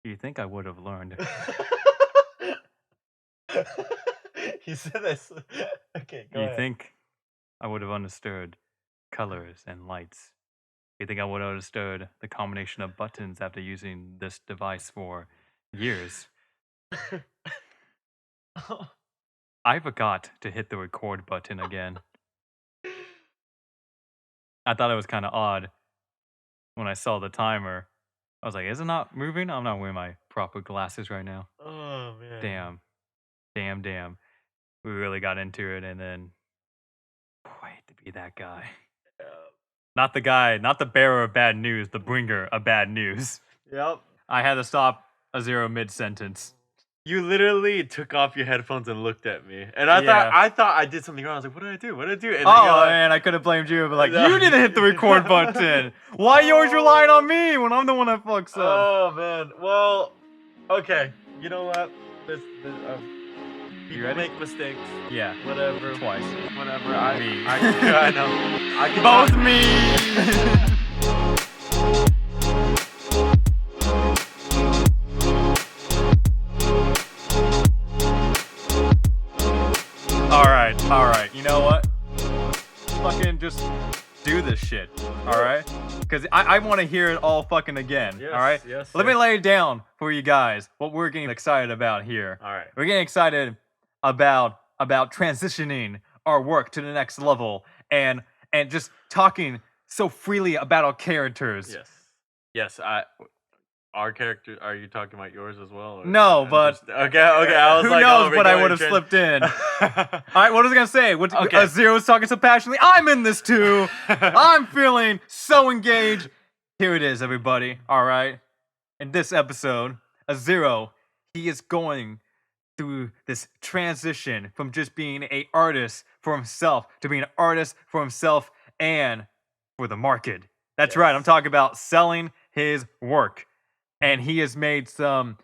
You think I would have learned? You said this. Okay, go You ahead. think I would have understood colors and lights? You think I would have understood the combination of buttons after using this device for years? I forgot to hit the record button again. I thought it was kind of odd when I saw the timer. I was like, is it not moving? I'm not wearing my proper glasses right now. Oh man. Damn, damn. We really got into it, and then, I hate to be that guy. Not the guy, not the bearer of bad news, the bringer of bad news. Yep. I had to stop Azero mid sentence. You literally took off your headphones and looked at me, and I thought Yeah. I did something wrong. I was like, "What did I do? What did I do?" And then you're Oh like, man, I could have blamed you, but like No. you didn't hit the record button. Why you always relying on me when I'm the one that fucks up? "Oh man." Well, okay. You know what? You People ready? make mistakes. Yeah, Whatever. twice. Whatever. Me. I know. I can Both talk- me. All right. You know what? Fucking just do this shit. All right, because I want to hear it all fucking again. Yes, all right. yes, Let me yes. lay it down for you guys. What we're getting excited about here. All right. We're getting excited about transitioning our work to the next level and just talking so freely about our characters. Yes. Yes. Our character. Are you talking about yours as well? Or No, but okay. I was who like, knows oh, we're what I going would have trans- slipped in. All right, what was I gonna say? What Okay. Zero's talking so passionately. I'm in this too. I'm feeling so engaged. Here it is, everybody. All right. In this episode, Azero, he is going through this transition from just being an artist for himself to being an artist for himself and for the market. That's right. I'm Yes. talking about selling his work. And he has made some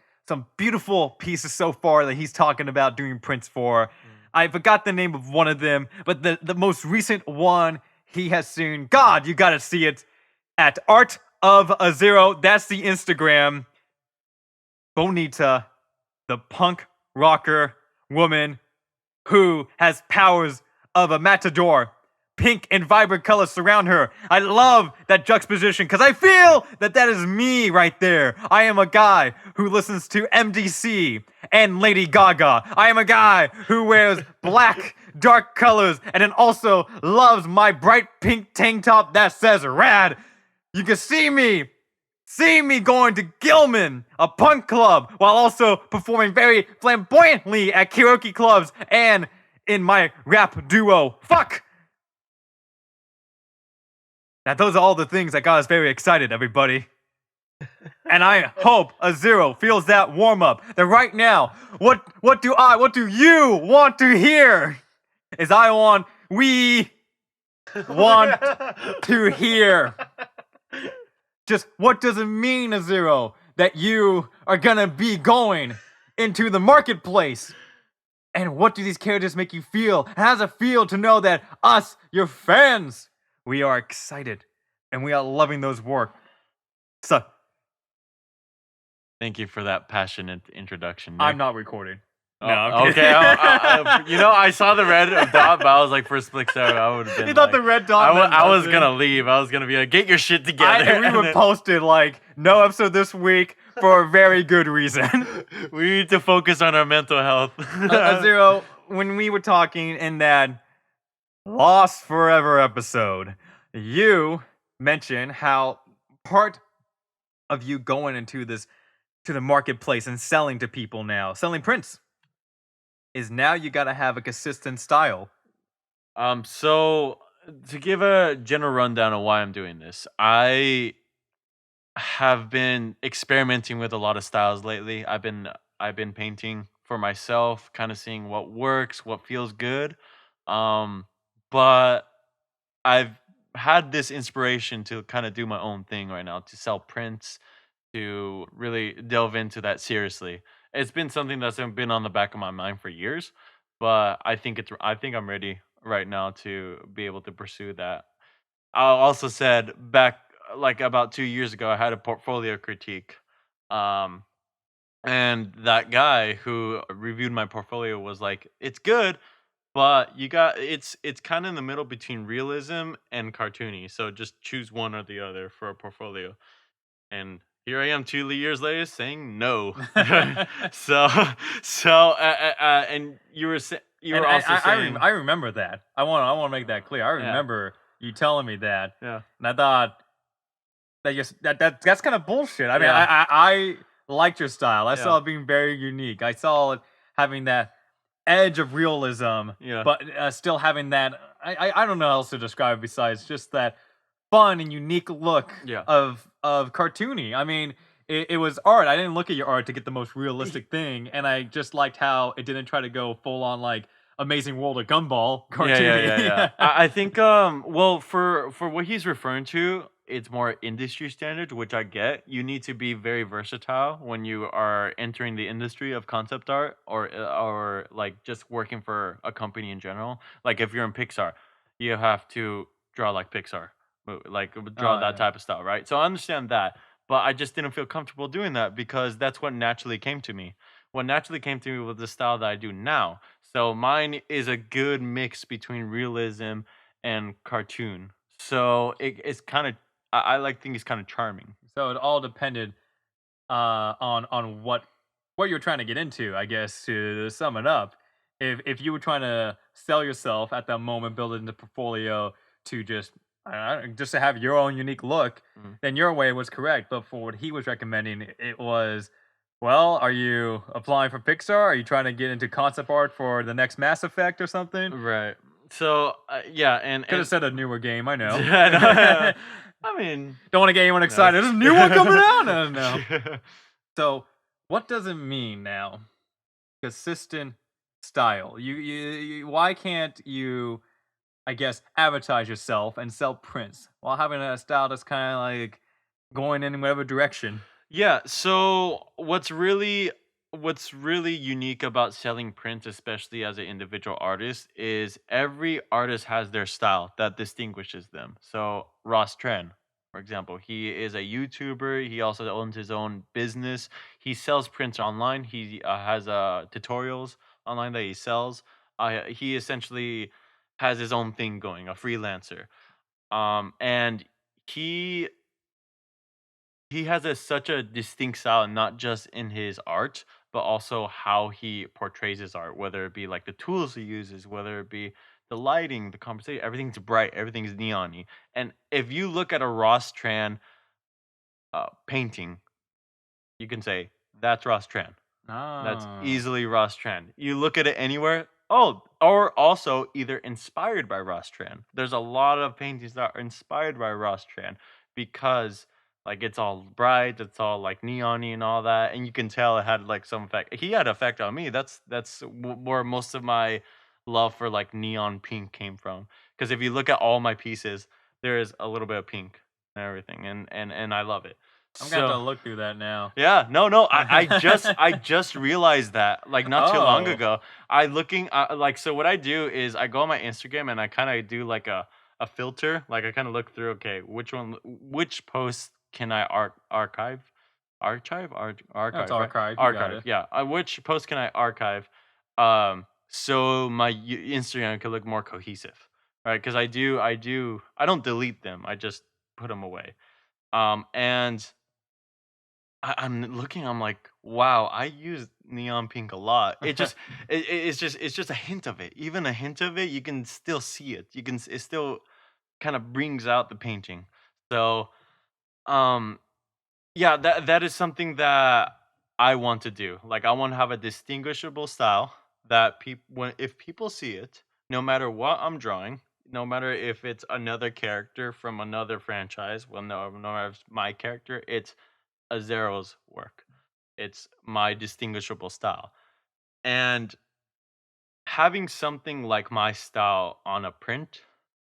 beautiful pieces so far that he's talking about doing prints for. I forgot the name of one of them, but the most recent one he has seen. God, you gotta see it at Art of Azero. That's the Instagram. Bonita, the punk rocker woman who has powers of a matador. Pink and vibrant colors surround her. I love that juxtaposition because I feel that that is me right there. I am a guy who listens to MDC and Lady Gaga. I am a guy who wears black, dark colors and then also loves my bright pink tank top that says rad. You can see me going to Gilman, a punk club, while also performing very flamboyantly at karaoke clubs and in my rap duo. Fuck! Now, those are all the things that got us very excited, everybody. And I hope Azero feels that warm up. That right now, what do you want to hear? We want to hear. Just what does it mean, Azero, that you are gonna be going into the marketplace? And what do these characters make you feel? How does it feel to know that us, your fans, we are excited and we are loving those work? So, Thank you for that passionate introduction, Nick. I'm not recording. Oh, No, I'm okay. kidding. I saw the red dot, but I was like, for a split second, I would have been. You thought like, the red dot meant I was nothing? gonna leave. I was gonna be like, get your shit together. And we and were then- posted like no episode this week for a very good reason. We need to focus on our mental health. Azero, when we were talking in that Lost Forever episode, you mentioned how part of you going into this to the marketplace and selling to people now, selling prints, is now you gotta have a consistent style. So to give a general rundown of why I'm doing this, I have been experimenting with a lot of styles lately. I've been painting for myself, kind of seeing what works, what feels good. Um, but I've had this inspiration to kind of do my own thing right now, to sell prints, to really delve into that seriously. It's been something that's been on the back of my mind for years, but I think I'm ready right now to be able to pursue that. I also said back like about 2 years ago, I had a portfolio critique. Um, And that guy who reviewed my portfolio was like, "It's good, but it's kind of in the middle between realism and cartoony. So just choose one or the other for a portfolio." And here I am 2 years later saying no. so and you And were also saying, I remember that. I want to make that clear. I yeah, remember you telling me that, yeah, and I thought that's kind of bullshit. I mean, yeah, I liked your style. I yeah, saw it being very unique. I saw it having that edge of realism, yeah, but still having that. I don't know how else to describe it besides just that fun and unique look yeah. of cartoony. I mean, it was art. I didn't look at your art to get the most realistic thing, and I just liked how it didn't try to go full on like Amazing World of Gumball Yeah, yeah, yeah, cartoony. yeah. I think well for what he's referring to, it's more industry standards, which I get. You need to be very versatile when you are entering the industry of concept art or like just working for a company in general. Like if you're in Pixar, you have to draw like Pixar, like draw Oh that yeah. type of style, right? So I understand that, but I just didn't feel comfortable doing that because that's what naturally came to me. What naturally came to me was the style that I do now. So mine is a good mix between realism and cartoon. So it's kind of I like think it's kind of charming. So it all depended on what you're trying to get into, I guess, to sum it up. If you were trying to sell yourself at that moment, build it into portfolio to just just to have your own unique look, Mhm. then your way was correct. But for what he was recommending, it was, well, are you applying for Pixar? Are you trying to get into concept art for the next Mass Effect or something? Right. So yeah, Could have and said a newer game, I know. yeah, no, I mean, Don't want to get anyone who knows? excited. There's a new one coming out. No, no. So, what does it mean now? Consistent style. Why can't you, I guess, advertise yourself and sell prints while having a style that's kind of like going in whatever direction? Yeah, so what's really unique about selling prints, especially as an individual artist, is every artist has their style that distinguishes them. So Ross Tren, for example, he is a YouTuber. He also owns his own business. He sells prints online. He has tutorials online that he sells. He essentially has his own thing going, a freelancer. And he he has such a distinct style, not just in his art, but also how he portrays his art, whether it be like the tools he uses, whether it be the lighting, the conversation, everything's bright, everything's neon-y. And if you look at a Ross Tran painting, you can say, that's Ross Tran. That's Oh, easily Ross Tran. You look at it anywhere, oh, or also either inspired by Ross Tran. There's a lot of paintings that are inspired by Ross Tran because like it's all bright, it's all like neon and all that, and you can tell it had like some effect. He had effect on me. Where most of my love for like neon pink came from. Because if you look at all my pieces, there is a little bit of pink and everything, and I love it. I'm gonna have to So look through that now. yeah, no, I just realized that like not too long Oh, ago. I looking like so what I do is I go on my Instagram and I kind of do like a filter. Like I kind of look through, okay, which post can I no, it's archive, right? archived. You got Archive. it. Yeah. Which post can I archive so my Instagram can look more cohesive. Right? Cuz I don't delete them. I just put them away. And I'm looking, I'm like, wow, I use neon pink a lot. It's just a hint of it. Even a hint of it, you can still see it. It still kind of brings out the painting. So, um, yeah, that is something that I want to do. Like, I want to have a distinguishable style that people, when if people see it, no matter what I'm drawing, no matter if it's another character from another franchise, well, no matter if it's my character, it's Azero's work. It's my distinguishable style. And having something like my style on a print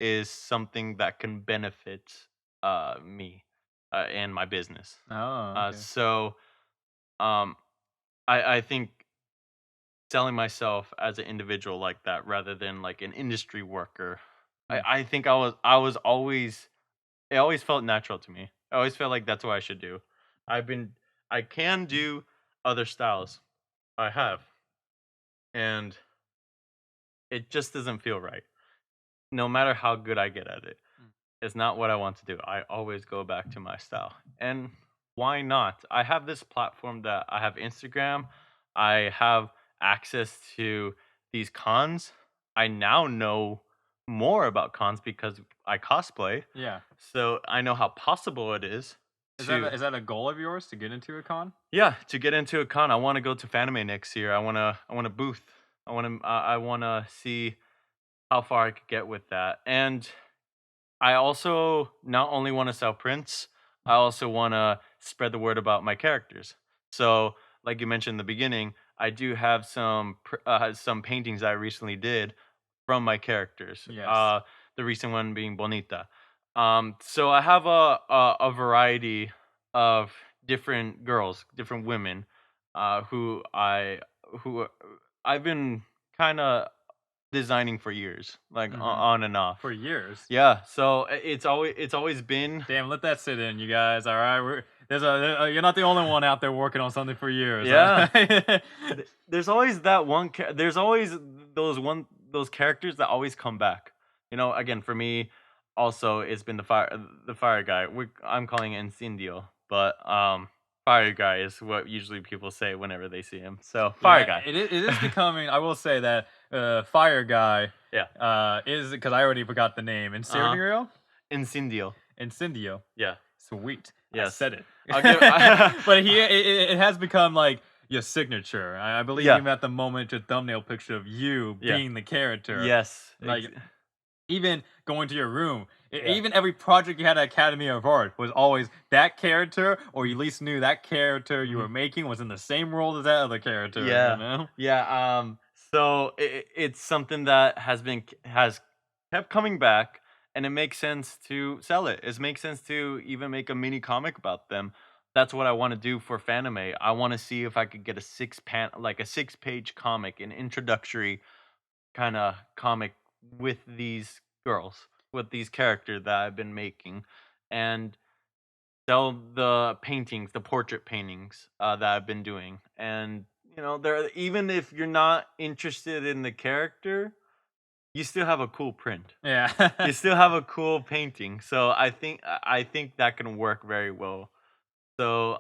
is something that can benefit me and my business. Oh, Uh, okay. so um, I think selling myself as an individual like that rather than like an industry worker, I, Hmm. I think I was always it always felt natural to me. I always felt like that's what I should do. I've been I can do other styles. I have, and it just doesn't feel right. No matter how good I get at it, Mm. it's not what I want to do. I always go back to my style. And why not? I have this platform that I have Instagram. I have access to these cons. I now know more about cons because I cosplay. Yeah. So I know how possible it is to Is that a goal of yours to get into a con? yeah, to get into a con. I want to go to Fanime next year. I want to booth. I want to see how far I could get with that. And I also not only want to sell prints, I also want to spread the word about my characters. So, like you mentioned in the beginning, I do have some paintings I recently did from my characters. Yes. The recent one being Bonita. So I have a variety of different girls, different women, who who I've been kind of designing for years, like Hmm. on and off. For years. Yeah, so it's always been Damn, let that sit in, you guys. All right, you're not the only one out there working on something for years. yeah. Huh? There's always that there's always those characters that always come back. Again for me, also it's been the fire guy. I'm calling it Incendio, but fire guy is what usually people say whenever they see him. So fire Yeah, guy. it is becoming. I will say that Fire Guy Yeah. is because I already forgot the name. Uh huh. Incendio? Incendio. Incendio. Yeah. Sweet. I Yes. said it. I'll give. But it has become like your signature. I believe Yeah. even at the moment, your thumbnail picture of you Yeah. being the character. Yes. Like even going to your room, Yeah. even every project you had at Academy of Art was always that character, or you Mhm. at least knew that character you Mhm. were making was in the same world as that other character. You Yeah. know? Yeah. So it's something that has kept coming back, and it makes sense to sell it. It makes sense to even make a mini comic about them. That's what I want to do for Fanime. I want to see if I could get a 6-page comic, an introductory kind of comic with these girls, with these characters that I've been making, and sell the paintings, the portrait paintings that I've been doing. And there even if you're not interested in the character, you still have a cool print. Yeah. You still have a cool painting. So I think that can work very well. So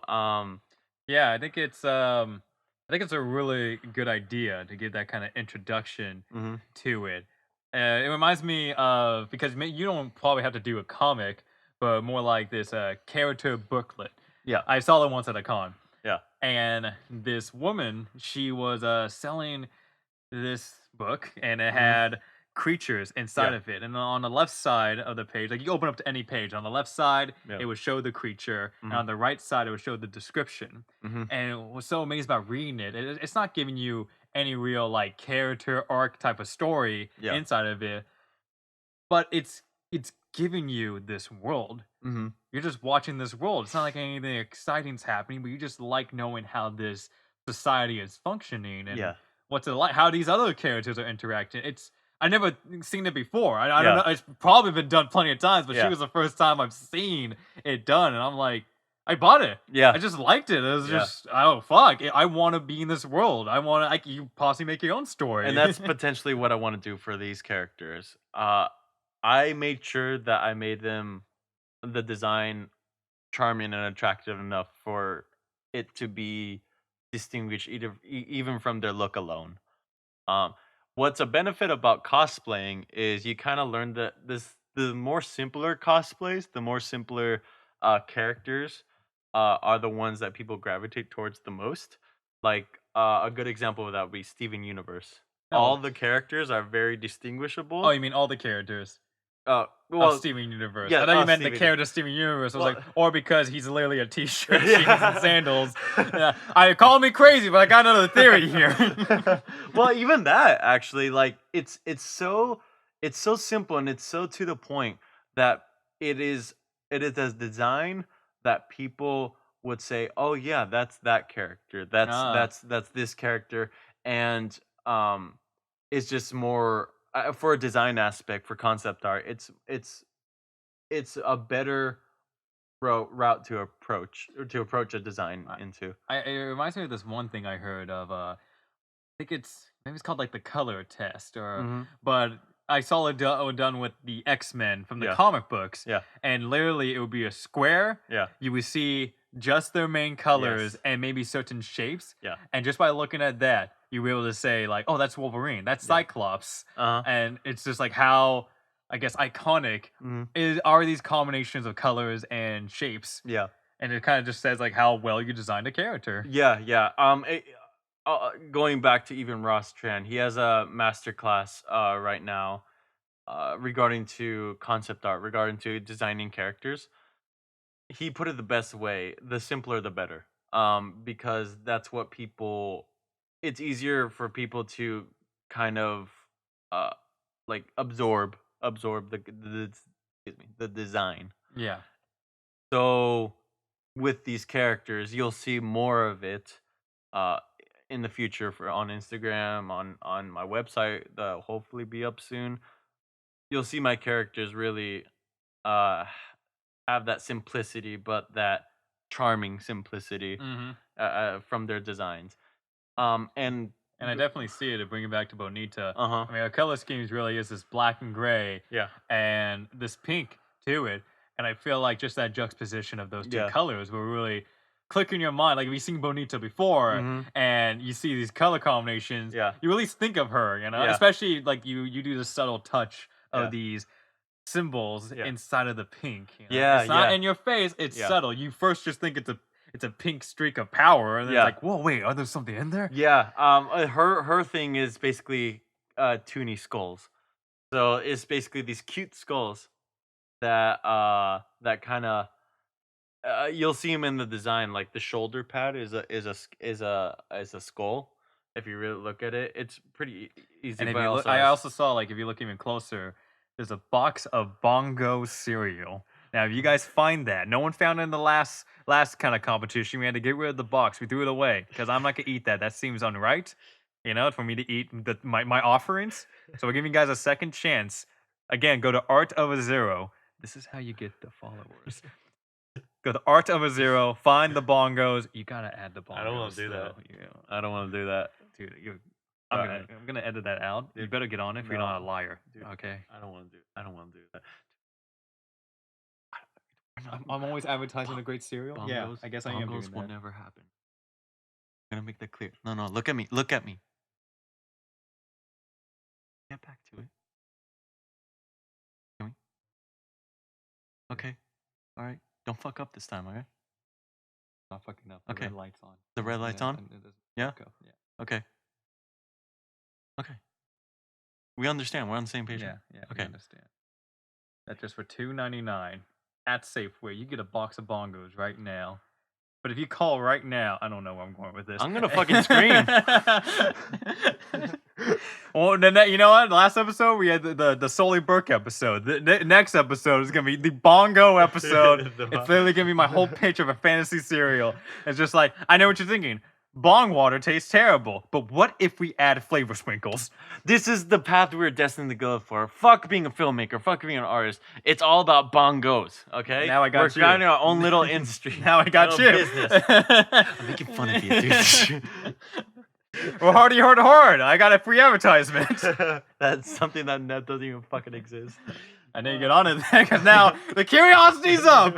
Yeah, I think it's a really good idea to get that kind of introduction mhm, to it. It reminds me of because you don't probably have to do a comic, but more like this character booklet. yeah, I saw it once at a con, yeah, and this woman, she was selling this book and it mhm, had creatures inside yeah, of it. And on the left side of the page, like you open up to any page, on the left side, yeah, it would show the creature, and mhm, on the right side, it would show the description. mhm, And what's so amazing about reading it's not giving you any real like character arc type of story yeah, inside of it, but it's giving you this world. mhm, You're just watching this world. It's not like anything exciting's happening, but you just like knowing how this society is functioning and yeah, what's it like, how these other characters are interacting. I never seen it before. I don't yeah, know. It's probably been done plenty of times, but she yeah, was the first time I've seen it done, and I'm like, I bought it. I yeah, just liked it. It was yeah. just oh fuck. I want to be in this world. I want to. Like you possibly make your own And story. that's potentially what I want to do for these characters. I made sure that I made the design charming and attractive enough for it to be distinguished even from their look alone. Um, what's a benefit about cosplaying is you kind of learn that the more simpler cosplays, the more simpler characters are the ones that people gravitate towards the most. Like a good example of that would be Steven Universe. Oh, All the characters are very oh, distinguishable. you mean all the characters? Of Well, Steven Universe. yeah, I thought you meant the Steven. character Steven Universe. I was Well, like, or because he's literally a t-shirt, jeans, and yeah. sandals. Yeah, I call me crazy, but I got another theory here. Well, even that actually, like it's so simple and it's so to the point that it is it is a design that people would say, "Oh yeah, that's that character. That's Ah, that's that's this character," and it's just more for a design aspect for concept art. It's a better route to approach a design I- into. it reminds me of this one thing I heard of. I think maybe it's called like the color test, or Mm-hmm. but I saw it done with the X-Men from the Yeah. comic books, Yeah. and literally it would be a square. Yeah. You would see just their main colors Yes. and maybe certain shapes, Yeah. and just by looking at that, you'll be able to say like, oh, that's Wolverine, that's Yeah. Cyclops, Uh huh. and it's just like how I guess iconic Mm-hmm. are these combinations of colors and shapes, Yeah. and it kind of just says like how well you designed a character. Yeah. Yeah. Going back to even Ross Tran, he has a master class right now regarding to concept art, regarding to designing characters. He put it the best way: the simpler, the better. Because that's what people. It's easier for people to kind of uh like absorb excuse me, the design. Yeah. So with these characters, you'll see more of it uh in the future for on Instagram, on my website that'll hopefully be up soon. You'll see my characters really uh have that simplicity, but that charming simplicity Hmm. from their designs. And And I definitely see it to bring it back to Bonita. uh-huh. I mean, our color schemes really is this black and gray Yeah. and this pink to it. And I feel like just that juxtaposition of those two Yeah. colors will really click in your mind. Like if you've seen Bonita before Mhm. and you see these color combinations, Yeah. you at least think of her, you know? Yeah. Especially like you do the subtle touch Yeah. of these symbols Yeah. inside of the pink. You know? Yeah, It's not yeah. in your face, it's Yeah. subtle. You first just think it's a pink streak of power, and then Yeah. it's like, whoa, wait, are there something in there? Yeah. Her thing is basically toony skulls. So it's basically these cute skulls that kind of you'll see them in the design. Like the shoulder pad is a skull. If you really look at it, it's pretty easy. And if But you look, also I has, also saw like if you look even closer, there's a box of Bongo cereal. Now, if you guys find that, no one found it in the last kind of competition. We had to get rid of the box. We threw it away because I'm not gonna eat that. That seems unright, you know, for me to eat my offerings. So we're giving you guys a second chance. Again, go to Art of a Zero. This is how you get the followers. Go to Art of a Zero. Find the bongos. You gotta add the bongos. I don't want to do that. though, you know. I don't want to do that. Dude, Right. I'm gonna edit that out. You Dude, better get on it if you're not a no, liar. dude, Okay. I don't want to do. I don't want to do that. I'm always advertising a great cereal. Yeah, Bongos, I guess I am doing bongos will that. never happen. I'm gonna make that clear. No, no, look at me. Look at me. Get back to it. Can we? Okay. All right. Don't fuck up this time, all right? Not fucking up. Okay. The red light's on. The red light's Yeah, on? and it doesn't Yeah? go. Yeah. Okay. Okay. We understand. We're on the same page. Yeah. Yeah. Okay. I understand. That's just for $2.99 at Safeway. You get a box of bongos right now. But if you call right now, I don't know where I'm going with this. I'm gonna fucking scream. Well, then you know what? Last episode we had the Sully Burke episode. The next episode is gonna be the bongo episode. It's literally gonna be my whole pitch of a fantasy cereal. It's just like I know what you're thinking. Bong water tastes terrible, but what if we add flavor sprinkles? This is the path we were destined to go for. Fuck being a filmmaker. Fuck being an artist. It's all about bongos. Okay. Now I got we're you. creating our own little industry. Now I got little you. Business. I'm making fun of you, dude. Well, hardy hard. I got a free advertisement. That's something that doesn't even fucking exist. I need to get on it because now the curiosity's up.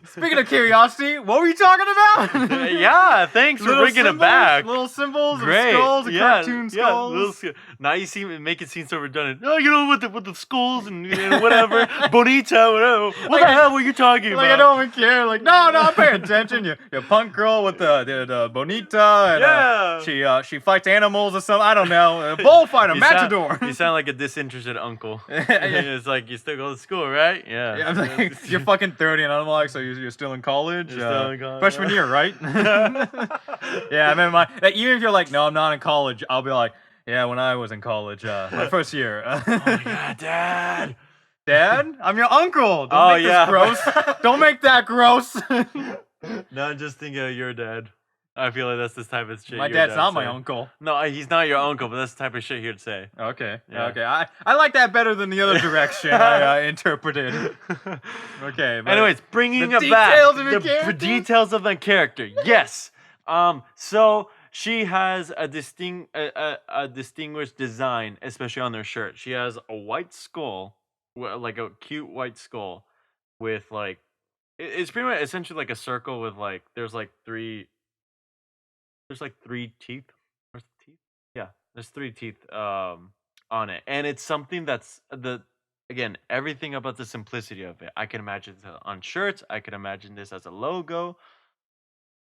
Speaking of curiosity, what were you talking about? Yeah, thanks for Little bringing it symbols, back. Little symbols, Great. and skulls, and Yeah, cartoon yeah, skulls. now you make it seem so redundant. Oh, you know, with the skulls and whatever, bonita, whatever. What the hell were you talking Like I about? don't even care. Like no, I'm paying attention. You're a punk girl with the bonita. And, Yeah. she fights animals or something. I don't know. A bullfighter, matador. You sound like a disinterested uncle. It's like you still go to school, right? Yeah. Yeah, I'm like, you're fucking 30, and I'm like, so you're still in college? You're still in college, Freshman yeah. year, right? Yeah, I remember like, even if you're like, no, I'm not in college, I'll be like, yeah, when I was in college, my first year. Oh my god, Dad. Dad, I'm your uncle. Don't Oh, make yeah. this gross. Don't make that gross. No, I'm just thinking of your dad. I feel like that's the type of shit My your dad's dad not my say. uncle. No, he's not your uncle, but that's the type of shit he'd say. Okay, Yeah. okay. I like that better than the other direction I interpreted. Okay, but Anyways, the bringing it back, details of your the characters. details of the character. Yes. So she has a distinguished design, especially on their shirt. She has a white skull, like a cute white skull with like it's pretty much essentially like a circle with like there's like three teeth. There's teeth. Yeah, there's three teeth on it, and it's something that's the again everything about the simplicity of it. I can imagine this on shirts. I can imagine this as a logo.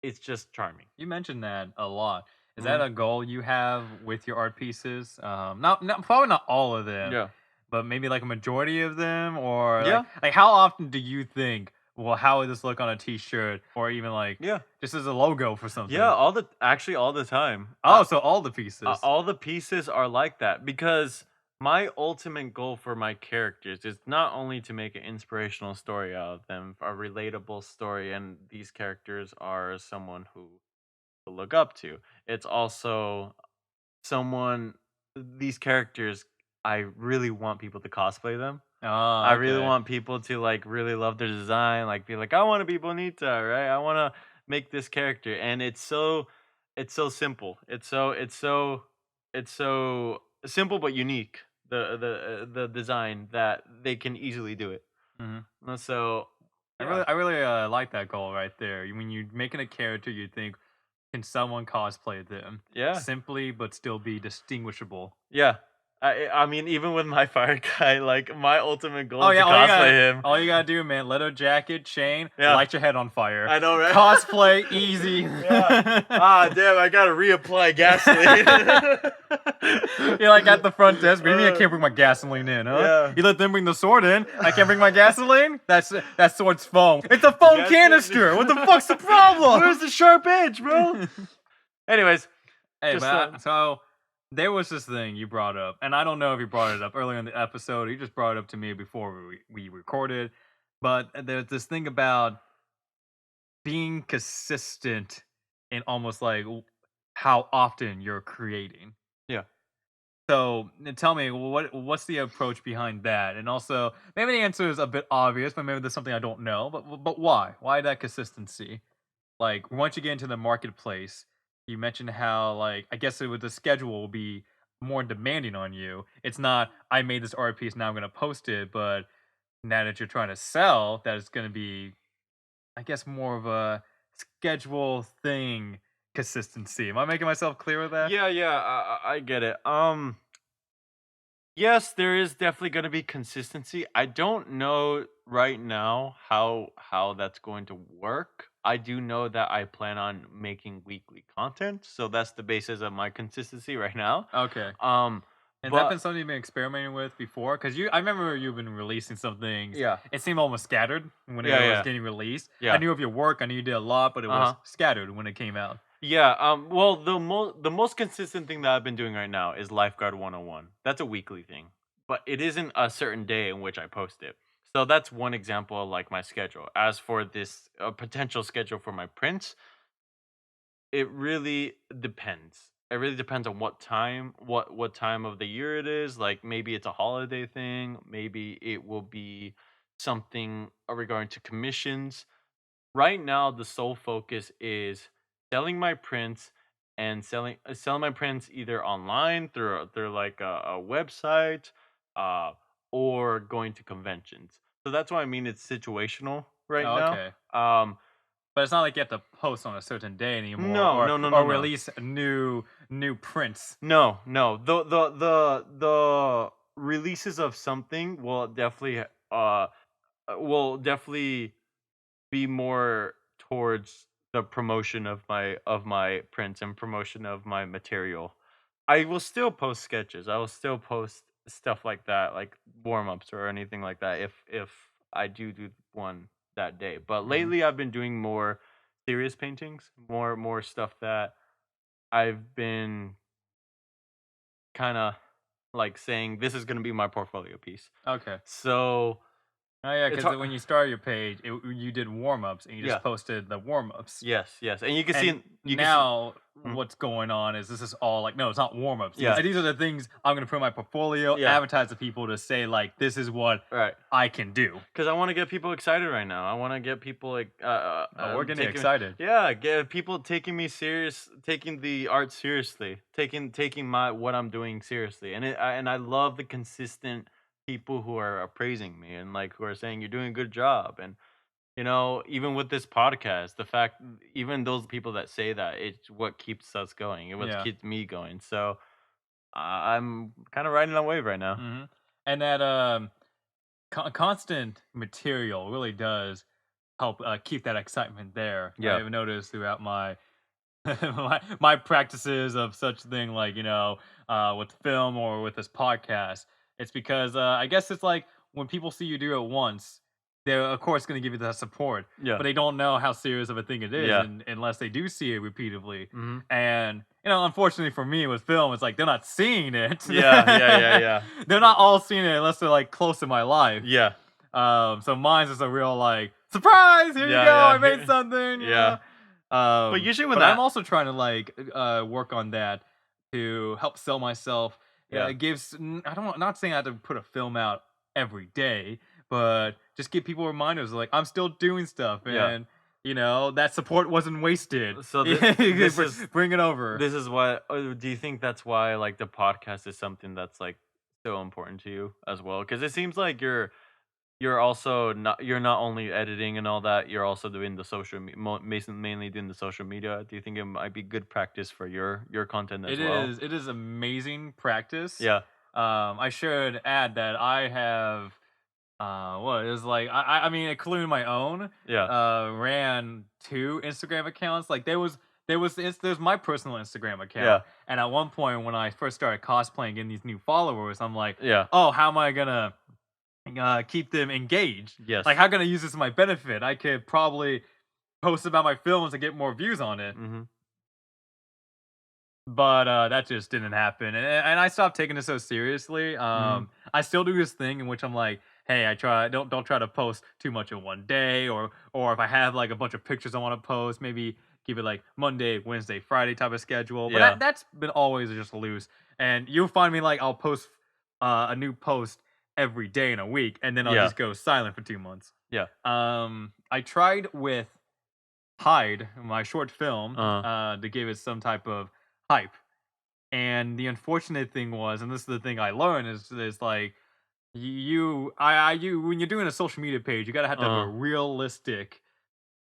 It's just charming. You mentioned that a lot. Is that Hmm. a goal you have with your art pieces? Not probably not all of them, Yeah, but maybe like a majority of them, or yeah, like how often do you think, well, how would this look on a T-shirt, or even like yeah, just as a logo for yeah. something? All the time. Oh, so all the pieces. All the pieces are like that because my ultimate goal for my characters is not only to make an inspirational story out of them, a relatable story, and these characters are someone who to look up to. It's also someone these characters I really want people to cosplay them. I Oh, really okay. want people to like really love their design, like be like, I want to be Bonita, right? I want to make this character, and it's so simple. It's so simple but unique. The design that they can easily do it. Mhm. So I yeah, really like that goal right there. When you're making a character, you think, can someone cosplay them yeah. simply but still be distinguishable? Yeah. I mean, even with my fire guy, like my ultimate goal Oh is yeah, to cosplay him. all you gotta do, man, leather jacket, chain, Yeah, light your head on fire. I know, right? Cosplay easy. Yeah. Ah, damn! I gotta reapply gasoline. You're like at the front desk, but you mean I Uh, can't bring my gasoline in, huh? yeah. You let them bring the sword in. I can't bring my gasoline? That sword's foam. It's a foam Gas canister. What the station. fuck's the problem? Where's the sharp edge, bro? Anyways, Hey, just so there was this thing you brought up, and I don't know if you brought it up earlier in the episode, or you just brought it up to me before we recorded, but there's this thing about being consistent in almost like how often you're creating. yeah, So tell me, what's the approach behind that? And also, maybe the answer is a bit obvious, but maybe there's something I don't know. But why? Why that consistency? Like once you get into the marketplace, you mentioned how like I guess it would the schedule will be more demanding on you. It's not I made this art piece now I'm gonna post it, but now that you're trying to sell, that it's gonna be I guess more of a schedule thing consistency. Am I making myself clear with that? yeah, yeah. I get it. Yes, there is definitely going to be consistency. I don't know right now how that's going to work. I do know that I plan on making weekly content, so that's the basis of my consistency right now. Okay. Um, Has that but been something you've been experimenting with before? Because I remember you've been releasing some things. yeah, It seemed almost scattered when it yeah, was yeah, getting released. I yeah. knew of your work. I knew you did a lot, but it Uh was huh. scattered when it came out. Yeah. Well, the most consistent thing that I've been doing right now is Lifeguard 101. That's a weekly thing, but it isn't a certain day in which I post it. So that's one example of like my schedule. As for this potential schedule for my prints, it really depends. It really depends on what time of the year it is. Like maybe it's a holiday thing. Maybe it will be something regarding to commissions. Right now, the sole focus is selling my prints and selling my prints either online through like a website, uh, or going to conventions. So that's why I mean it's situational right Oh, now. okay. Um, But it's not like you have to post on a certain day anymore, no, no, no, no, or no. release new prints. No, no. The releases of something will definitely be more towards the promotion of my prints and promotion of my material. I will still post sketches. I will still post stuff like that, like warm ups or anything like that if I do one that day. But Mhm. lately I've been doing more serious paintings, more stuff that I've been kind of like saying this is going to be my portfolio piece. Okay. So Oh yeah, It's because hard. when you started your page, you did warm ups and you Yeah. just posted the warm ups. Yes. Yes. And you can see. And You can see. now Mhm. what's going on is this is all like no, it's not warm ups. Yeah. These are the things I'm gonna put in my portfolio, Yeah. advertise to people to say like this is what Right. I can do. Because I want to get people excited right now. I want to get people like Oh, we're getting taking, excited. yeah, get people taking me serious, taking the art seriously, taking my what I'm doing seriously, and I love the consistent people who are praising me and like who are saying you're doing a good job, and even with this podcast, the fact even those people that say that, it's what keeps us going, it what Yeah. keeps me going. So I'm kind of riding a wave right now. hmm And that constant material really does help keep that excitement there. Yeah, I've noticed throughout my my practices of such thing like with film or with this podcast. It's because I guess it's like when people see you do it once, they're of course going to give you that support, yeah, but they don't know how serious of a thing it is, yeah. and unless they do see it repeatedly. Hmm. And unfortunately for me with film, it's like they're not seeing it. Yeah, yeah, yeah, yeah. They're not all seeing it unless they're like close to my life. Yeah. So mine's just a real like surprise. Here you Yeah, go. yeah, I made something. yeah. But usually when But I'm that, also trying to like work on that to help sell myself. yeah, It gives. I don't. Not saying I have to put a film out every day, but just give people reminders like I'm still doing stuff, yeah. and that support wasn't wasted. So this is Bring it over. this is what. Do you think that's why like the podcast is something that's like so important to you as well? Because it seems like you're not only editing and all that, you're also doing the mainly doing the social media. Do you think it might be good practice for your content as It well? is. It is amazing practice. Yeah, I should add that I have what it was like I mean including my own yeah, ran two Instagram accounts. Like there's my personal Instagram yeah, account, and at one point when I first started cosplaying getting these new followers, I'm like, yeah. oh, how am I gonna keep them engaged? Yes. Like how can I use this to my benefit? I could probably post about my films and get more views on it. Mm-hmm. But that just didn't happen, and I stopped taking it so seriously. Mm-hmm. I still do this thing in which I'm like, hey, I try don't try to post too much in one day, or if I have like a bunch of pictures I want to post, maybe keep it like Monday, Wednesday, Friday type of schedule. But Yeah, that's been always just loose, and you'll find me like I'll post a new post every day in a week, and then I'll yeah, just go silent for 2 months. yeah. I tried with Hyde, my short film, Uh, to give it some type of hype. And the unfortunate thing was, and this is the thing I learned, is like you when you're doing a social media page, you gotta have to have a uh. realistic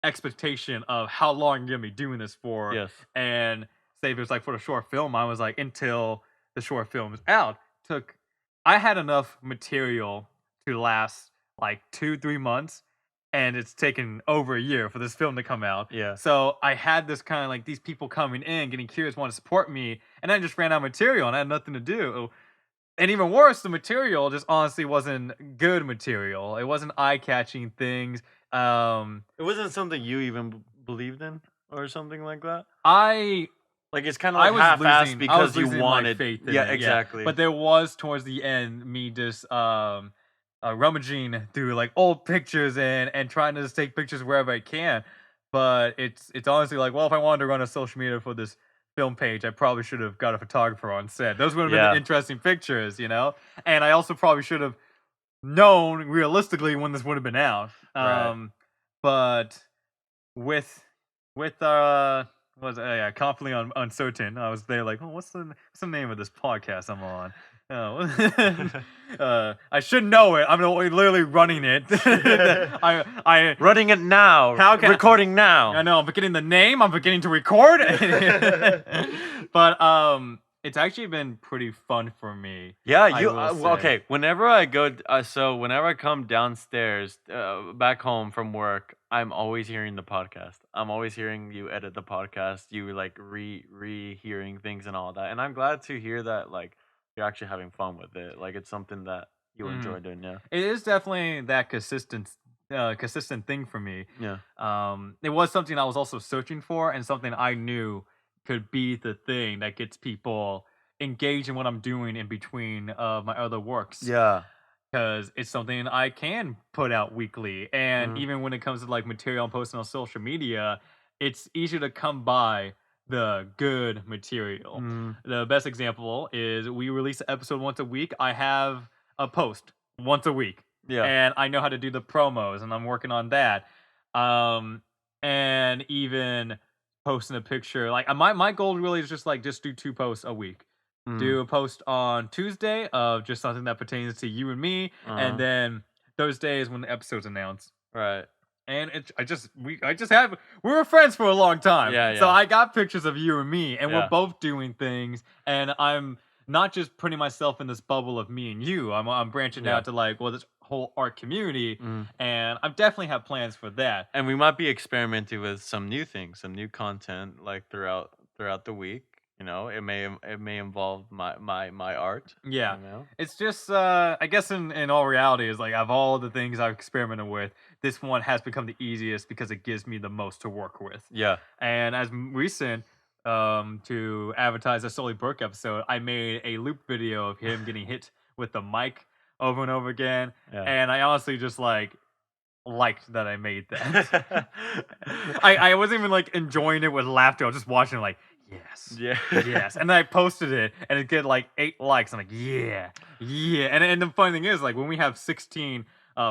expectation of how long you're gonna be doing this for. Yes. And say if it was like for the short film, I was like until the short film is out. Took I had enough material to last like 2-3 months, and it's taken over a year for this film to come out. Yeah. So I had this kind of like these people coming in, getting curious, want to support me, and I just ran out of material and I had nothing to do. And even worse, the material just honestly wasn't good material. It wasn't eye-catching things. It wasn't something you even believed in or something like that? I Like, it's kinda I like was half-assed losing I was because you losing my wanted. faith in Yeah, it, yeah. exactly. But there was towards the end me just rummaging through like old pictures and trying to just take pictures wherever I can. But it's honestly like, well, if I wanted to run a social media for this film page, I probably should have got a photographer on set. Those would have been the Yeah. interesting pictures. And I also probably should have known realistically when this would have been out. Right. But with was yeah, confidently uncertain. I was there like, oh, what's the name of this podcast I'm on? Oh, I should know it. I'm literally running it. I Running it now. How can- Recording now. I know I'm forgetting the name. I'm forgetting to record. But it's actually been pretty fun for me. Yeah, I you will say. okay. Whenever I go, so whenever I come downstairs back home from work, I'm always hearing the podcast. I'm always hearing you edit the podcast. You like re hearing things and all that, and I'm glad to hear that like you're actually having fun with it. Like it's something that you Mhm. enjoy doing. Yeah, It is definitely that consistent thing for me. yeah, It was something I was also searching for, and something I knew could be the thing that gets people engaged in what I'm doing in between my other works. yeah. because it's something I can put out weekly. And Mhm. even when it comes to like material I'm posting on social media, it's easier to come by the good material. Mhm. The best example is we release an episode once a week. I have a post once a week, Yeah. and I know how to do the promos, and I'm working on that. Um, and even posting a picture, like my goal really is just do 2 posts a week, Mhm. do a post on Tuesday of just something that pertains to you and me, and Uh-huh. then Thursday is when the episode's announced. Right. And I just have we were friends for a long time. Yeah, So yeah. I got pictures of you and me, and we're Yeah. both doing things, and I'm not just putting myself in this bubble of me and you. I'm branching Yeah. out to like, well, this whole art community, Mhm. and I definitely have plans for that. And we might be experimenting with some new things, some new content like throughout the week. It may involve my art, Yeah. you know? It's just I guess in all reality is like of all the things I've experimented with, this one has become the easiest because it gives me the most to work with. Yeah. And as recent to advertise a Sully Burke episode, I made a loop video of him getting hit with the mic over and over again. Yeah. And I honestly just liked that I made that. I wasn't even like enjoying it with laughter. I was just watching it like, yes, Yeah. yes. And then I posted it and it get like 8 likes. I'm like, yeah, yeah. And the funny thing is, like when we have 16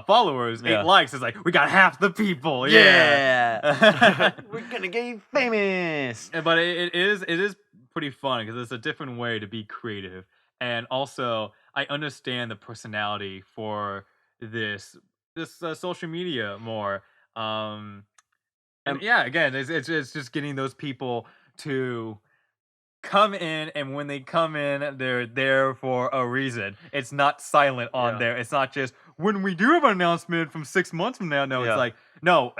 followers, eight Yeah. likes is like we got half the people. Yeah. Yeah. We're gonna get famous. But it is pretty fun because it's a different way to be creative. And also I understand the personality for this social media more. Um and And yeah, again, it's just getting those people to come in, and when they come in, they're there for a reason. It's not silent on yeah. there. It's not just when we do have an announcement from 6 months from now. No, it's Yeah. like no.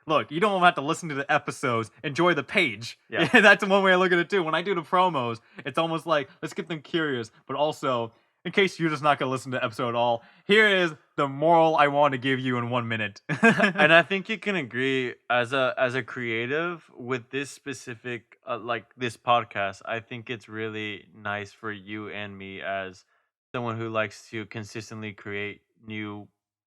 Look, you don't have to listen to the episodes. Enjoy the page. Yeah. That's one way I look at it too. When I do the promos, it's almost like let's get them curious, but also in case you're just not gonna listen to the episode at all, here is the moral I want to give you in 1 minute. And I think you can agree as a creative with this specific like this podcast. I think it's really nice for you and me as someone who likes to consistently create new,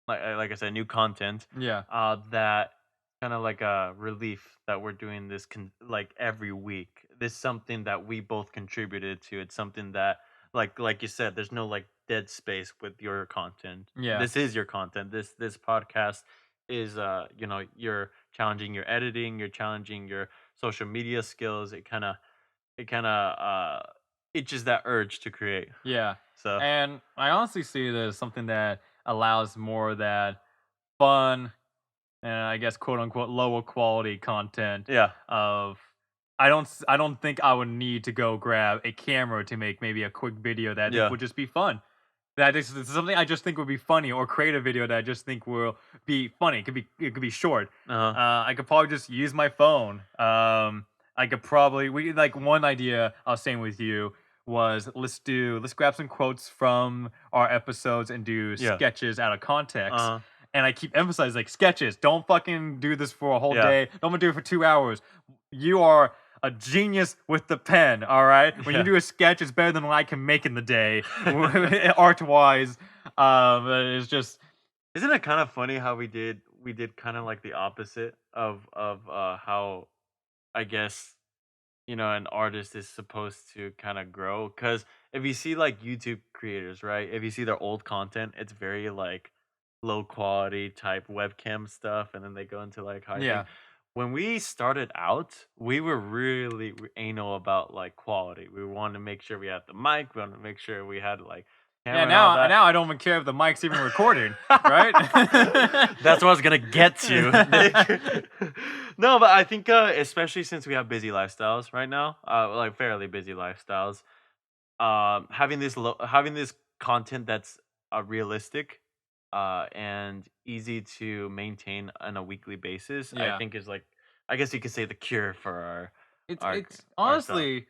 like I said, new content. Yeah, That kind of like a relief that we're doing this like every week. This is something that we both contributed to. It's something that like you said, there's no like dead space with your content. yeah, This is your content. This podcast is you're challenging your editing, you're challenging your social media skills. It kind of itches that urge to create. yeah. So And I honestly see it as something that allows more of that fun and I guess quote unquote lower quality content yeah. of I don't think I would need to go grab a camera to make maybe a quick video that I think Yeah. would just be fun. That is something I just think would be funny, or create a video that I just think will be funny. It could be short. Uh-huh. I could probably just use my phone. I could probably we like one idea I was saying with you was let's grab some quotes from our episodes and do Yeah. sketches out of context. Uh-huh. And I keep emphasizing like sketches. Don't fucking do this for a whole Yeah. day. Don't do it for 2 hours. You are a genius with the pen, all right? When Yeah. you do a sketch, it's better than what I can make in the day, art wise. It's just Isn't it kind of funny how we did kind of like the opposite of how I guess an artist is supposed to kind of grow? Because if you see like YouTube creators, right? If you see their old content, it's very like low quality type webcam stuff, and then they go into like high thing. yeah. When we started out, we were really anal about like quality. We wanted to make sure we had the mic. We wanted to make sure we had like Yeah, camera and all that. now I don't even care if the mic's even recording, right? That's what I was gonna get to, Nick. No, but I think especially since we have busy lifestyles right now, like fairly busy lifestyles, having this content that's realistic, and easy to maintain on a weekly basis, I Yeah. think is like, I guess you could say, the cure for It's our stuff. honestly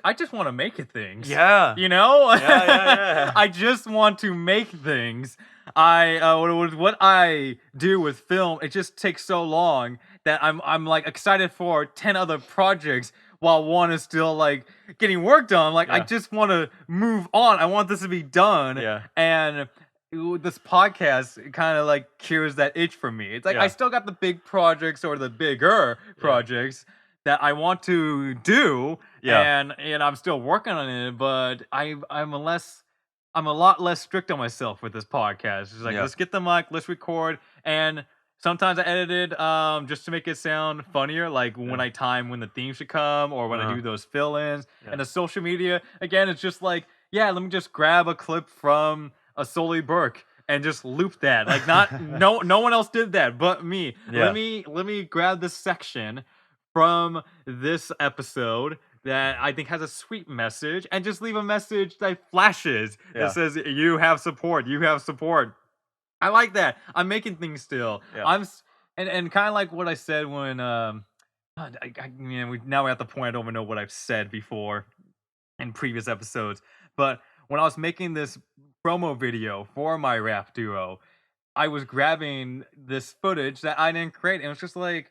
I just want to make it things. Yeah. You know? Yeah, yeah, yeah. I just want to make things. What I do with film, it just takes so long that I'm like excited for 10 other projects while one is still like getting work done. Like I Yeah. just want to move on. I want this to be done. Yeah. And this podcast kind of like cures that itch for me. It's like I Yeah. still got the big projects or the bigger Yeah. projects that I want to do, Yeah. and I'm still working on it. But I'm a lot less strict on myself with this podcast. It's like Yeah. let's get the mic, let's record, and sometimes I edit it just to make it sound funnier, like when Yeah. I time when the theme should come or when I Uh-huh. do those fill-ins. Yeah. And the social media again, it's just like yeah, let me just grab a clip from a Sully Burke and just loop that. Like not no one else did that but me. Yeah. Let me grab this section from this episode that I think has a sweet message and just leave a message that flashes that Yeah. says you have support. You have support. I like that. I'm making things still. Yeah. And kind of like what I said when now we're at the point I don't even know what I've said before in previous episodes. But when I was making this promo video for my rap duo, I was grabbing this footage that I didn't create, and it was just like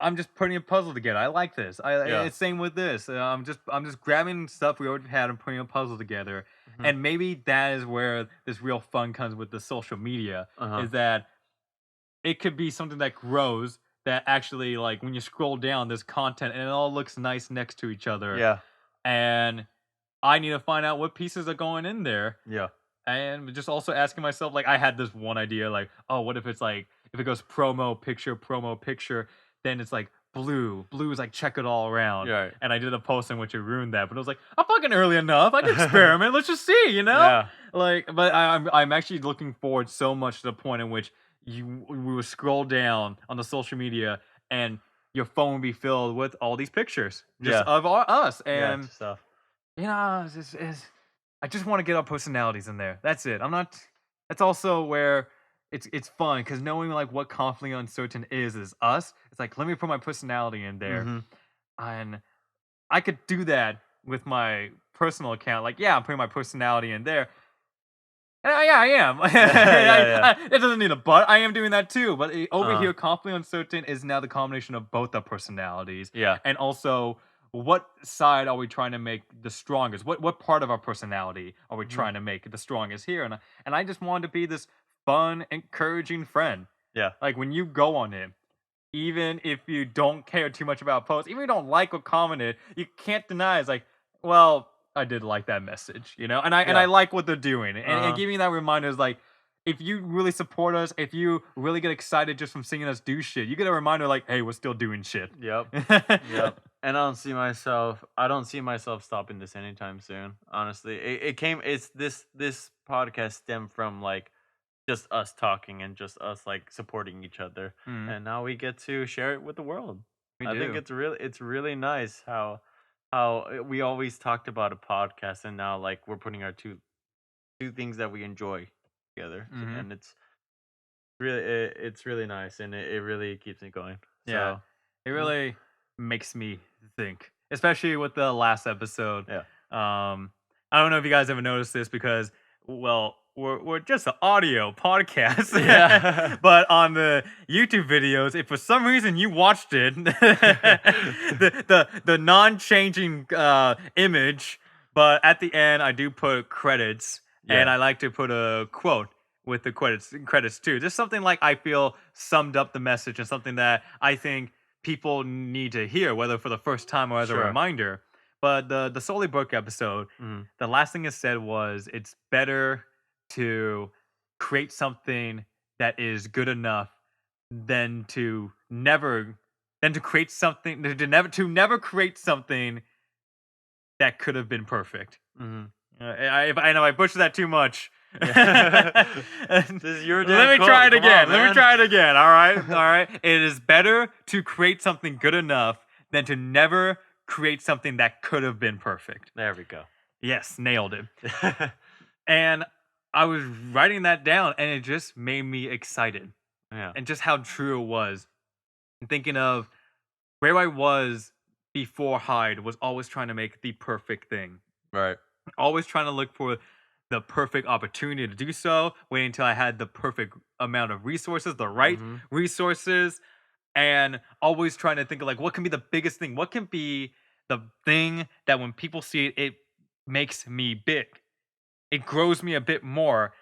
I'm just putting a puzzle together. I like this. Yeah. It's same with this. I'm just grabbing stuff we already had and putting a puzzle together. Mhm. And maybe that is where this real fun comes with the social media. Uh-huh. Is that it could be something that grows that actually like when you scroll down, there's content and it all looks nice next to each other. Yeah. And I need to find out what pieces are going in there. Yeah. And just also asking myself, like, I had this one idea, like, oh, what if it's like, if it goes promo, picture, then it's like blue. Blue is like check it all around. Yeah. Right. And I did a post in which it ruined that, but it was like, I'm fucking early enough. I can experiment. Let's just see, you know? Yeah. Like, but I'm actually looking forward so much to the point in which we would scroll down on the social media and your phone would be filled with all these pictures just Yeah. of us. Yeah. And Stuff. you know, I just want to get our personalities in there. That's it. I'm not. That's also where it's fun because knowing like what confidently uncertain is us. It's like let me put my personality in there, Mm-hmm. and I could do that with my personal account. Like, yeah, I'm putting my personality in there. And yeah, I am. Yeah. It doesn't need a but. I am doing that too. But over Uh-huh. here, confidently uncertain is now the combination of both our personalities Yeah. and also what side are we trying to make the strongest? What part of our personality are we Mhm. trying to make the strongest here? And I just wanted to be this fun, encouraging friend. Yeah. Like when you go on it, even if you don't care too much about posts, even if you don't like or comment it, you can't deny it's like, well, I did like that message, you know, and I Yeah. like what they're doing, and Uh-huh. giving that reminder is like, if you really support us, if you really get excited just from seeing us do shit, you get a reminder like, hey, we're still doing shit. Yep. Yep. And I don't see myself stopping this anytime soon. Honestly, it's this podcast stemmed from like just us talking and just us like supporting each other, Mm, and now we get to share it with the world. we I think do. it's really nice how we always talked about a podcast, and now like we're putting our two things that we enjoy together, Hmm. and it's really nice, and it really keeps me going. Yeah, So it yeah. really makes me think, especially with the last episode. Yeah. I don't know if you guys ever noticed this because, well, we're just an audio podcast, Yeah. but on the YouTube videos, if for some reason you watched it, the non-changing image, but at the end I do put credits, and Yeah. I like to put a quote with the credits too. Just something like I feel summed up the message and something that I think people need to hear, whether for the first time or as a Sure. reminder. But the Solely Book episode, Mhm. the last thing it said was it's better to create something that is good enough than to never create something to never create something that could have been perfect. Mhm. I know I butchered that too much. Yeah. This is your damn Let me try it quote. Come again. on, Let me man. try it again. All right. All right. It is better to create something good enough than to never create something that could have been perfect. There we go. Yes, nailed it. And I was writing that down and it just made me excited Yeah. and just how true it was. And thinking of where I was before Hyde was always trying to make the perfect thing. Right. Always trying to look for the perfect opportunity to do so, waiting until I had the perfect amount of resources, the right Mhm. resources, and always trying to think of like what can be the biggest thing? What can be the thing that when people see it, it makes me big. It grows me a bit more.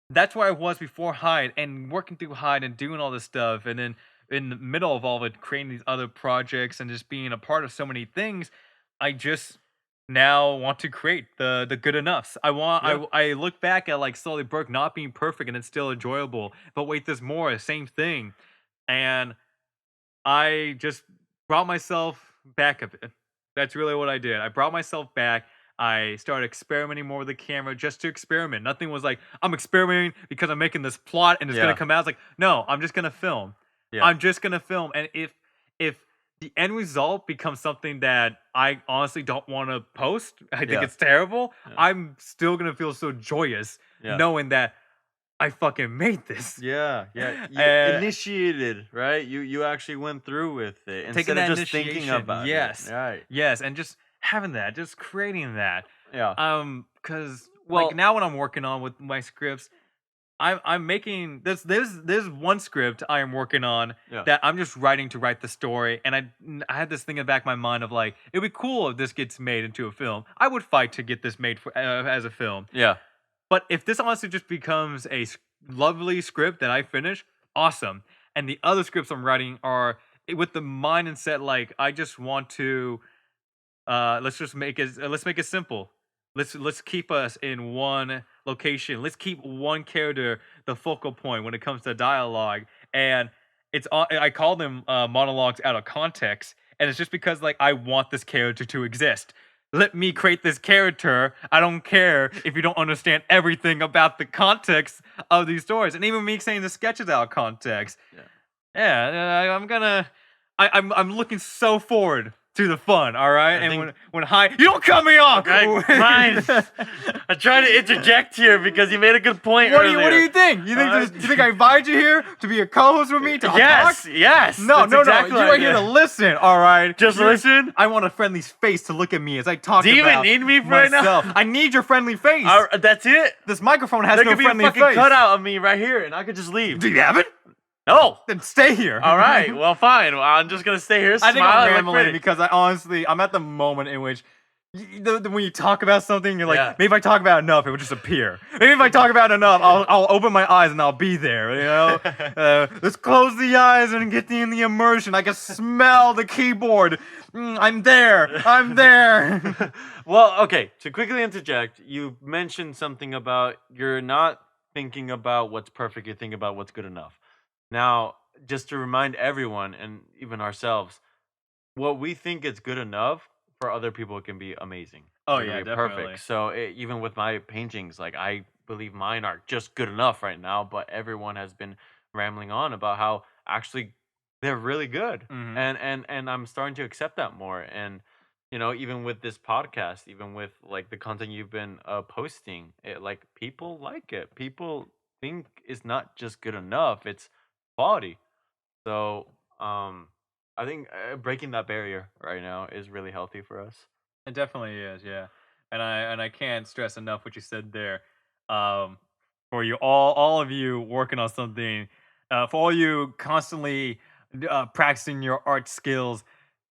that's where I was before Hyde, and working through Hyde and doing all this stuff, and then in the middle of all of it, creating these other projects and just being a part of so many things, I just now want to create the good enoughs. Yeah. I look back at like Slowly Burke not being perfect and it's still enjoyable, but wait, there's more, same thing, and I just brought myself back a bit. That's really what I did. I brought myself back. I started experimenting more with the camera just to experiment. Nothing was like, I'm experimenting because I'm making this plot and it's gonna Yeah. come out. It's like, no, I'm just gonna film. Yeah. I'm just gonna film. And if the end result becomes something that I honestly don't want to post, I think Yeah. it's terrible, Yeah. I'm still gonna feel so joyous Yeah. knowing that I fucking made this. Yeah, yeah. You And initiated, right? You actually went through with it taking instead of that just thinking initiation, about yes, it. Right. yes, and just having that, just creating that. Yeah. Because like Well, now when I'm working on with my scripts, I'm making there's one script I am working on yeah. that I'm just writing to write the story, and I had this thing in the back of my mind of like it'd be cool if this gets made into a film. I would fight to get this made for as a film. Yeah. But if this honestly just becomes a lovely script that I finish, awesome. And the other scripts I'm writing are with the mind and set like I just want to let's make it simple. Let's keep us in one location. Let's keep one character the focal point when it comes to dialogue. And I call them monologues out of context, and it's just because like I want this character to exist. Let me create this character. I don't care if you don't understand everything about the context of these stories, and even me saying the sketches out of context. Yeah. Yeah, I'm gonna. I'm looking so forward to the fun. All right, I and think when high, you don't cut me off. Okay, fine. I try to interject here because you made a good point What earlier. do you think? You think I invited you here to be a co-host with me to Yes, talk? yes. No, that's no, exactly no. what You I are here to did. listen. All right. Just listen? I want a friendly face to look at me as I talk. Do you even about need me right now? myself. I need your friendly face. That's it. This microphone has There no could be a friendly fucking face. cutout of me right here, and I could just leave. Do you have it? No. Then stay here. All right. Well, fine. Well, I'm just gonna stay here. I Smile. think I'm and look rambling pretty. because I'm at the moment in which when you talk about something, you're like, Yeah. maybe if I talk about it enough, it will just appear. Maybe if I talk about it enough, I'll open my eyes and I'll be there. You know, let's close the eyes and get in the immersion. I can smell the keyboard. I'm there. I'm there. Well, okay. To quickly interject, you mentioned something about you're not thinking about what's perfect. You're thinking about what's good enough. Now, just to remind everyone and even ourselves, what we think is good enough for other people it can be amazing. Oh, It can yeah, be definitely. perfect. So even with my paintings, like I believe mine are just good enough right now, but everyone has been rambling on about how actually they're really good, Mhm. and I'm starting to accept that more. And even with this podcast, even with like the content you've been posting, like people like it. People think it's not just good enough; it's quality. So, I think breaking that barrier right now is really healthy for us. It definitely is, yeah. And I can't stress enough what you said there. Um, for you all of you working on something, for all you constantly practicing your art skills,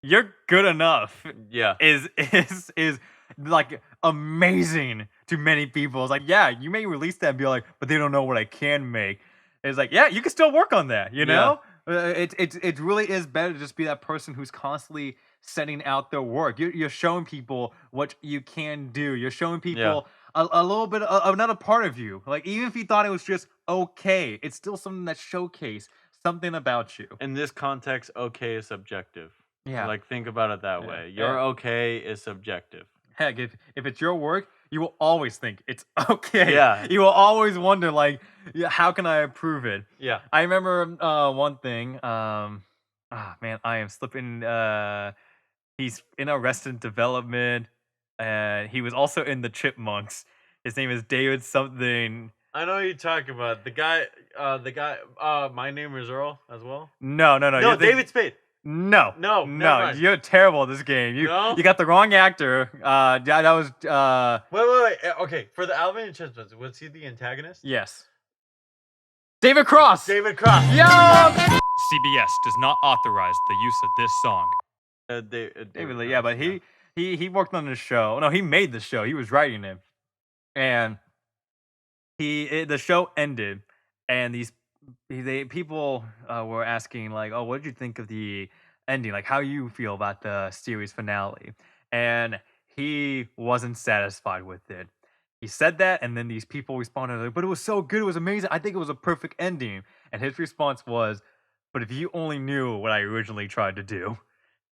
you're good enough. Yeah. Is like amazing to many people. It's like, yeah, you may release that and be like, but they don't know what I can make. It's like, yeah, you can still work on that. You Yeah. know, it really is better to just be that person who's constantly setting out their work. You're showing people what you can do. You're showing Yeah. people a little bit of another part of you. Like even if you thought it was just okay, it's still something that showcase something about you. In this context, okay is subjective. Yeah. Like think about it that Yeah. way. Your Yeah. okay is subjective. Heck, if it's your work, you will always think it's okay. Yeah. You will always wonder like, yeah, how can I improve it? Yeah. I remember one thing. Man, I am slipping. He's in Arrested Development, and he was also in the Chipmunks. His name is David something. I know you're talking about my name is Earl as well. No, no, no. No, you're think- David Spade. No, No, never no. mind. You're terrible at this game. No? You got the wrong actor. That was Wait. Okay, for the Alvin and Chipmunks, was he the antagonist? yes. David Cross. David Cross. Yup. CBS does not authorize the use of this song. David Lee, yeah, but he worked on the show. No, he made the show. He was writing it, and the show ended, and people were asking like, "Oh, what did you think of the ending? Like, how you feel about the series finale?" And he wasn't satisfied with it. He said that, and then these people responded like, "But it was so good, it was amazing. I think it was a perfect ending." And his response was, "But if you only knew what I originally tried to do."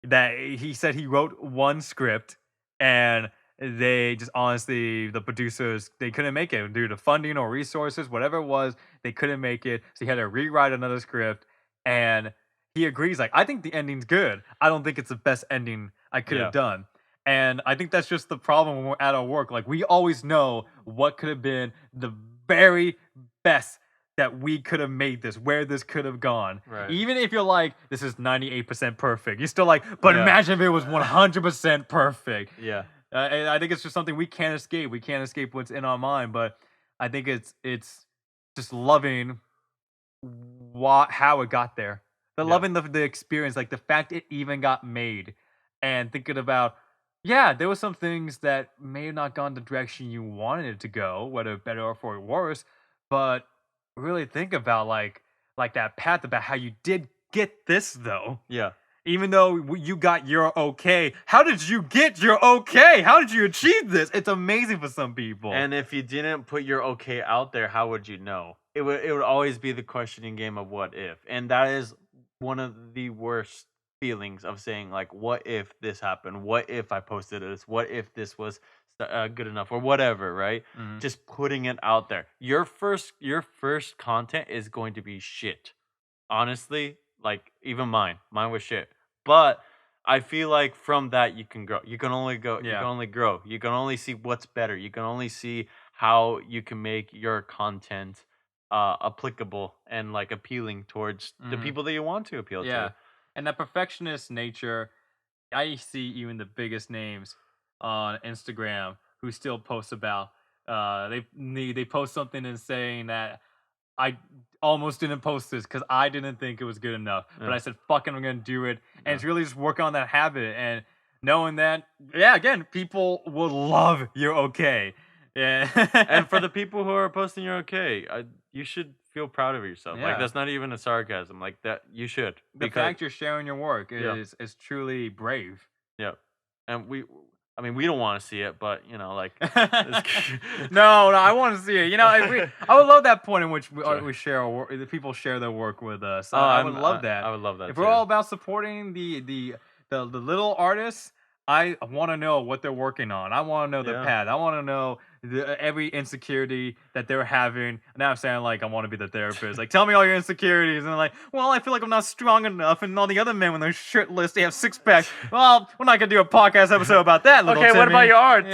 That he said he wrote one script and they just honestly the producers they couldn't make it due to funding or resources, whatever it was, they couldn't make it. So he had to rewrite another script and he agrees, like, I think the ending's good. I don't think it's the best ending I could have Yeah. done. And I think that's just the problem when we're at our work. Like we always know what could have been the very best that we could have made this, where this could have gone. Right. Even if you're like, this is 98% perfect, you're still like, but Yeah. imagine if it was 100% perfect. Yeah. And I think it's just something we can't escape. We can't escape what's in our mind, but I think it's just loving how it got there. The Yeah. loving the experience, like the fact it even got made, and thinking about, yeah, there were some things that may have not gone the direction you wanted it to go, whether better or for worse, but really think about like that path about how you did get this though. Yeah. Even though you got your okay, how did you get your okay? How did you achieve this? It's amazing for some people. And if you didn't put your okay out there, how would you know? It would always be the questioning game of what if. And that is one of the worst feelings of saying like what if this happened? What if I posted this? What if this was good enough or whatever, right? Mhm. Just putting it out there. Your first content is going to be shit. Honestly, like even mine was shit. But I feel like from that you can grow. You can only go. You can Yeah. only grow. You can only see what's better. You can only see how you can make your content applicable and like appealing towards the Mhm. people that you want to appeal Yeah. to. And that perfectionist nature, I see even the biggest names on Instagram who still post about they post something and saying that I almost didn't post this because I didn't think it was good enough. But Yeah, I said, fucking, I'm going to do it. And yeah. it's really just working on that habit and knowing that, yeah, again, people will love you're okay. And for Yeah. the people who are posting your okay, you should feel proud of yourself. Like Yeah. that's not even a sarcasm. Like that you should The because fact you're sharing your work yeah. is truly brave. Yeah, and I mean, we don't wanna see it, but, like, it's No, I want to see it. You know, if I would love that point in which Sure. we share our work. The people share their work with us. Oh, I would love I that. would love that If we're too. all about supporting the little artists, I want to know what they're working on. I want to know their Yeah. path. I want to know every insecurity that they're having. Now I'm saying like I want to be the therapist. Like, tell me all your insecurities, and they're like, well, I feel like I'm not strong enough, and all the other men when they're shirtless, they have six packs. Well, we're not gonna do a podcast episode about that, little Okay, what about Timmy. your art?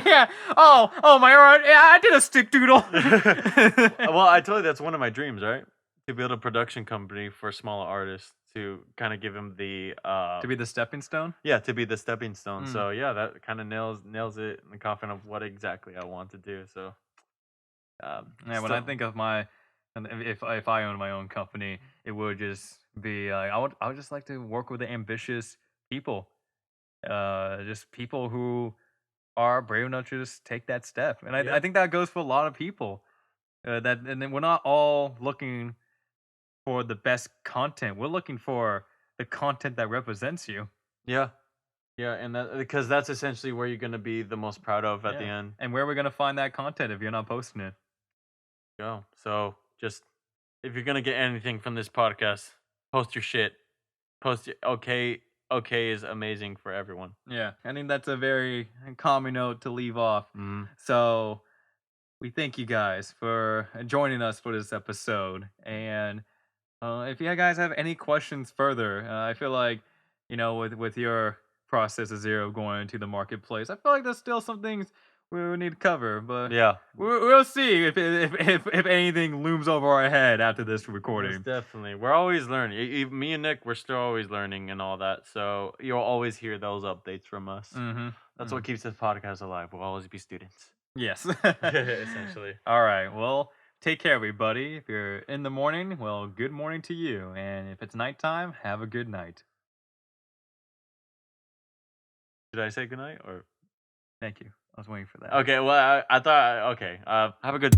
Yeah. Oh, my art. Yeah, I did a stick doodle. Well, I told you that's one of my dreams, right? To build a production company for smaller artists to kinda give them the, To be the stepping stone. yeah, to be the stepping stone. Mm. So, yeah, that kinda nails it in the coffin of what exactly I want to do, so, Yeah, when I still think of my, and if I owned my own company, it would just be like I would just like to work with the ambitious people, just people who are brave enough to just take that step, and I yeah. think that goes for a lot of people. That and then we're not all looking for the best content. We're looking for the content that represents you. Yeah. Yeah, and that because that's essentially where you're gonna be the most proud of at the Yeah, end. and where are we gonna find that content if you're not posting it? Go. So just if you're gonna get anything from this podcast, post your shit. Post it. Okay. Okay is amazing for everyone. Yeah, I think that's a very common note to leave off. Mm. So we thank you guys for joining us for this episode. And if you guys have any questions further, I feel like with your process of zero going into the marketplace, I feel like there's still some things we will need to cover. But Yeah. we'll see if anything looms over our head after this Most recording. definitely. We're always learning. Me and Nick, we're still always learning and all that. So you'll always hear those updates from us. That's what keeps this podcast alive. We'll always be students. Yes. Essentially. All right. Well, take care, everybody. If you're in the morning, well, good morning to you. And if it's nighttime, have a good night. Did I say goodnight or? Thank you. I was waiting for that. Okay. Well, I thought. Okay. Have a good.